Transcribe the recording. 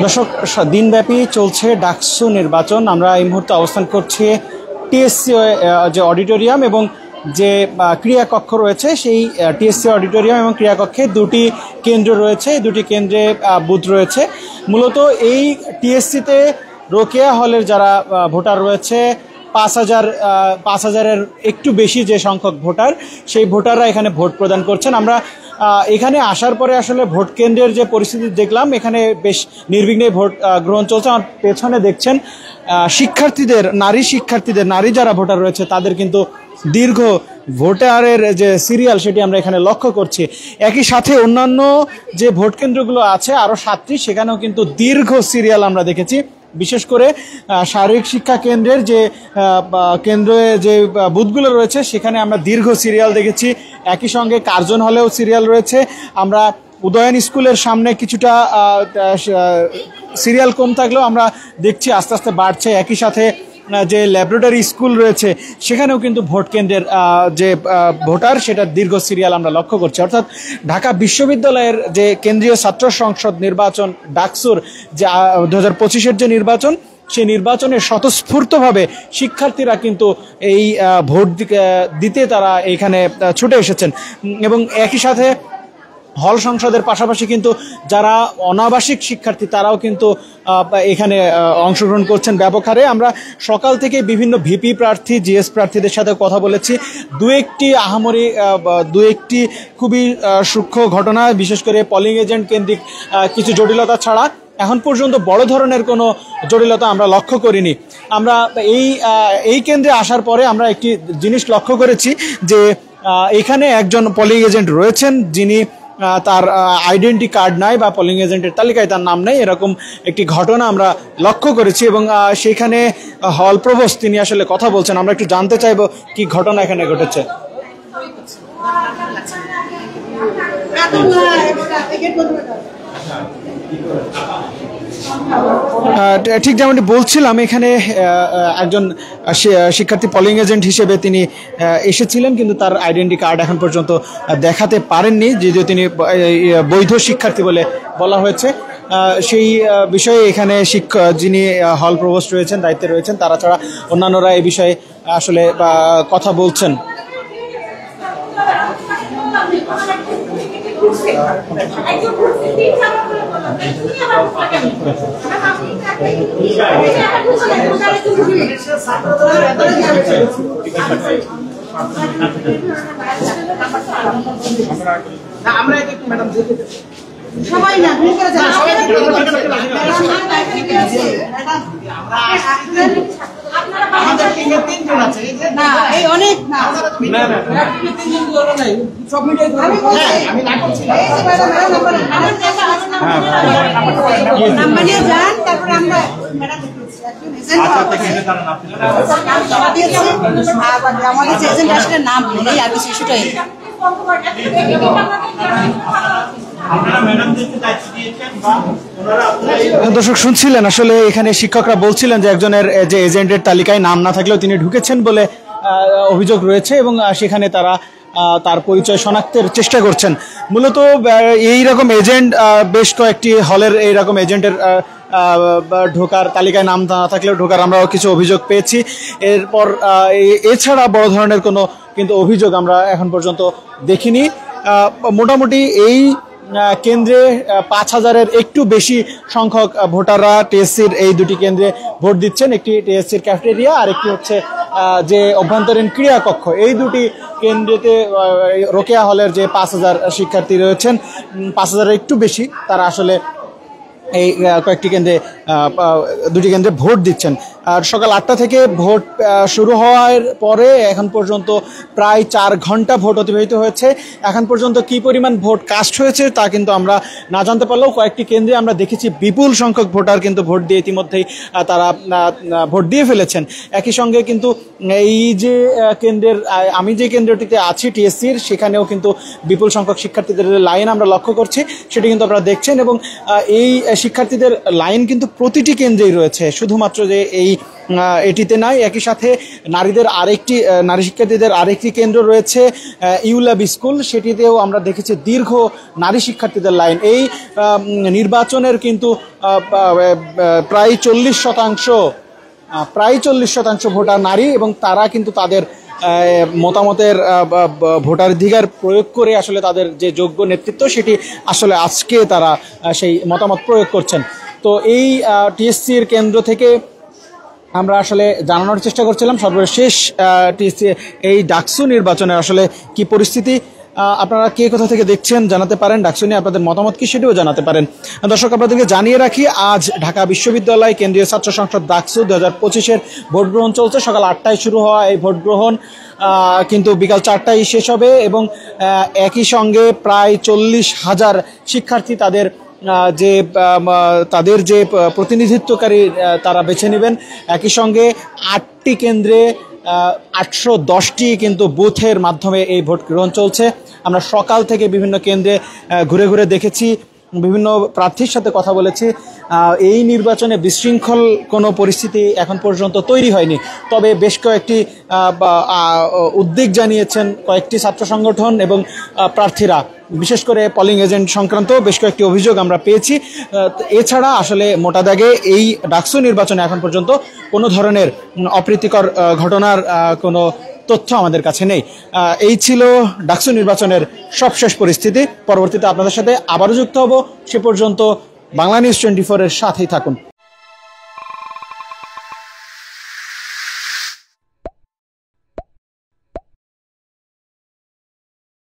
দর্শক, দিনব্যাপী চলছে ডাকসু নির্বাচন। আমরা এই মুহূর্তে অবস্থান করছি টিএসসি যে অডিটোরিয়াম এবং যে ক্রিয়াকক্ষ রয়েছে, সেই টিএসসি অডিটোরিয়াম এবং ক্রিয়াকক্ষে দুটি কেন্দ্র রয়েছে। দুটি কেন্দ্রে বুথ রয়েছে। মূলত এই টিএসসিতে রোকেয়া হলের যারা ভোটার রয়েছে ৫,০০০-এর একটু বেশি যে সংখ্যক ভোটার, সেই ভোটাররা এখানে ভোট প্রদান করছেন। আমরা এখানে আসার পরে আসলে ভোট কেন্দ্রের যে পরিস্থিতি দেখলাম, এখানে বেশ নির্বিঘ্নে ভোট গ্রহণ চলছে। আমার পেছনে দেখছেন নারী যারা ভোটার রয়েছে তাদের কিন্তু দীর্ঘ ভোটারের যে সিরিয়াল সেটি আমরা এখানে লক্ষ্য করছি। একই সাথে অন্যান্য যে ভোট কেন্দ্রগুলো আছে আরও 7টি, সেখানেও কিন্তু দীর্ঘ সিরিয়াল আমরা দেখেছি। বিশেষ করে শারীরিক শিক্ষা কেন্দ্রের যে কেন্দ্রে যে বুথগুলো রয়েছে সেখানে আমরা দীর্ঘ সিরিয়াল দেখেছি। একই সঙ্গে কার্জন হলেও সিরিয়াল রয়েছে। আমরা উদয়ন স্কুলের সামনে কিছুটা সিরিয়াল কম থাকলেও আমরা দেখছি আস্তে আস্তে বাড়ছে। একই সাথে যে ল্যাবরেটরি স্কুল রয়েছে সেখানেও কিন্তু ভোট কেন্দ্রের যে ভোটার সেটার দীর্ঘ সিরিয়াল আমরা লক্ষ্য করছি। অর্থাৎ ঢাকা বিশ্ববিদ্যালয়ের যে কেন্দ্রীয় ছাত্র সংসদ নির্বাচন ডাকসুর যে 2025-এর যে নির্বাচন, সেই নির্বাচনে স্বতঃস্ফূর্তভাবে শিক্ষার্থীরা কিন্তু এই ভোট দিতে তারা এইখানে ছুটে এসেছেন। এবং একই সাথে হল সংসদের পাশাপাশি কিন্তু যারা অনাবাসিক শিক্ষার্থী তারাও কিন্তু এখানে অংশগ্রহণ করছেন ব্যাপক হারে। আমরা সকাল থেকে বিভিন্ন ভিপি প্রার্থী, জিএস প্রার্থীদের সাথে কথা বলেছি। দু একটি খুবই সূক্ষ্ম ঘটনা, বিশেষ করে পোলিং এজেন্ট কেন্দ্রিক কিছু জটিলতা ছাড়া এখন পর্যন্ত বড় ধরনের কোনো জটিলতা আমরা লক্ষ্য করিনি। আমরা এই কেন্দ্রে আসার পরে আমরা একটি জিনিস লক্ষ্য করেছি যে এখানে একজন পোলিং এজেন্ট রয়েছেন যিনি তার আইডেন্টি কার্ড নাই বা পোলিং এজেন্টের তালিকায় তার নাম নেই, এরকম একটি ঘটনা আমরা লক্ষ্য করেছি। এবং সেখানে হল প্রভোস্ট তিনি আসলে কথা বলছেন। আমরা একটু জানতে চাইব কি ঘটনা এখানে ঘটেছে। ঠিক যেমনটি বলছিলাম, এখানে একজন শিক্ষার্থী পোলিং এজেন্ট হিসেবে তিনি এসেছিলেন, কিন্তু তার আইডেন্টি কার্ড এখন পর্যন্ত দেখাতে পারেননি, যদিও তিনি বৈধ শিক্ষার্থী বলে বলা হয়েছে। সেই বিষয়ে এখানে যিনি হল প্রভোস্ট রয়েছেন, দায়িত্বে রয়েছেন, তারা ছাড়া অন্যান্যরা এই বিষয়ে আসলে কথা বলছেন। আমরা ম্যাডাম সবাই না আমাদের টিমে 3 জন আছে। না এই অনেক না না 3 জন গুলো নাই, সব মিলিয়ে আমি না করছি না। নাম্বার নিয়ে যান, তারপর আমরা ম্যাডাম আমাদের এজেন্ট আসলে নাম বলেই আর কিছু সেটাই। দর্শক শুনছিলেন, আসলে এখানে শিক্ষকরা বলছিলেন যে একজনের যে এজেন্টের তালিকায় নাম না থাকলেও তিনি ঢুকেছেন বলে অভিযোগ রয়েছে এবং সেখানে তারা তার পরিচয় শনাক্তের চেষ্টা করছেন। মূলত এইরকম এজেন্ট বেশ কয়েকটি হলের এইরকম এজেন্টের ঢোকার তালিকায় নাম না থাকলেও ঢোকার আমরাও কিছু অভিযোগ পেয়েছি। এরপর এছাড়া বড় ধরনের কোনো কিন্তু অভিযোগ আমরা এখন পর্যন্ত দেখিনি। মোটামুটি এই কেন্দ্রে ৫,০০০-এর একটু বেশি সংখ্যক ভোটাররা টিএসসির এই দুটি কেন্দ্রে ভোট দিচ্ছেন। একটি টিএসসির ক্যাফেটেরিয়া আর একটি হচ্ছে যে অভ্যন্তরীণ ক্রীড়াকক্ষ। এই দুটি কেন্দ্রেতে রোকেয়া হলের যে ৫,০০০ শিক্ষার্থী রয়েছেন, ৫,০০০-এর একটু বেশি, তারা আসলে এই কয়েকটি কেন্দ্রে দুটি কেন্দ্রে ভোট দিচ্ছেন। আর সকাল ৮টা থেকে ভোট শুরু হওয়ার পরে এখন পর্যন্ত প্রায় ৪ ঘন্টা ভোট অতিবাহিত হয়েছে। এখন পর্যন্ত কি পরিমাণ ভোট কাস্ট হয়েছে তা কিন্তু আমরা না জানতে পারলেও কয়েকটি কেন্দ্রে আমরা দেখেছি বিপুল সংখ্যক ভোটার কিন্তু ভোট দিয়ে ইতিমধ্যেই তারা ভোট দিয়ে ফেলেছেন। একই সঙ্গে কিন্তু এই যে কেন্দ্রের আমি যে কেন্দ্রটিতে আছি টিএসসির, সেখানেও কিন্তু বিপুল সংখ্যক শিক্ষার্থীদের লাইন আমরা লক্ষ্য করছি, সেটি কিন্তু আপনারা দেখছেন। এবং এই শিক্ষার্থীদের লাইন কিন্তু প্রতিটি কেন্দ্রেই রয়েছে। শুধুমাত্র যে এই এটিতে নাই। একই সাথে নারীদের আরেকটি নারী শিক্ষার্থীদের আরেকটি কেন্দ্র রয়েছে ইউল্যাব স্কুল, সেটিতেও আমরা দেখেছি দীর্ঘ নারী শিক্ষার্থীদের লাইন। এই নির্বাচনের কিন্তু প্রায় 40% ভোটার নারী, এবং তারা কিন্তু তাদের মতামতের ভোটাধিকার প্রয়োগ করে আসলে তাদের যে যোগ্য নেতৃত্ব সেটি আসলে আজকে তারা সেই মতামত প্রয়োগ করছেন। তো এই টিএসসির কেন্দ্র থেকে আমরা আসলে জানানোর চেষ্টা করছিলাম সর্বশেষ টিএসসি এই ডাকসু নির্বাচনের আসলে কি পরিস্থিতি। আপনারা কে কোথা থেকে দেখছেন জানাতে পারেন, ডাকসু নিয়ে আপনাদের মতামত কি সেটিও জানাতে পারেন। দর্শক, আপনাদেরকে জানিয়ে রাখি, আজ ঢাকা বিশ্ববিদ্যালয় কেন্দ্রীয় ছাত্র সংসদ ডাকসু 2025-এর ভোট গ্রহণ চলছে। সকাল 8টায় শুরু হওয়া এই ভোট গ্রহণ কিন্তু বিকাল 4টায় শেষ হবে, এবং একই সঙ্গে প্রায় 40,000 শিক্ষার্থী তাদের যে প্রতিনিধিত্বকারী তারা বেছে নেবেন। একই সঙ্গে 8টি কেন্দ্রে 810টি কিন্তু বুথের মাধ্যমে এই ভোট গ্রহণ চলছে। আমরা সকাল থেকে বিভিন্ন কেন্দ্রে ঘুরে ঘুরে দেখেছি, বিভিন্ন প্রার্থীর সাথে কথা বলেছি। এই নির্বাচনে বিশৃঙ্খল কোনো পরিস্থিতি এখন পর্যন্ত তৈরি হয়নি, তবে বেশ কয়েকটি উদ্বেগ জানিয়েছেন কয়েকটি ছাত্র সংগঠন এবং প্রার্থীরা। বিশেষ করে পোলিং এজেন্ট সংক্রান্ত বেশ কয়েকটি অভিযোগ আমরা পেয়েছি। এছাড়া আসলে মোটা দাগে এই ডাকসু নির্বাচনে এখন পর্যন্ত কোনো ধরনের অপ্রীতিকর ঘটনার কোনো তথ্য আমাদের কাছে নেই। এই ছিল ডাকসু নির্বাচনের সবশেষ পরিস্থিতি। পরবর্তীতে আপনাদের সাথে আবারও যুক্ত হব। সে পর্যন্ত বাংলা নিউজ 24-এর সাথেই থাকুন।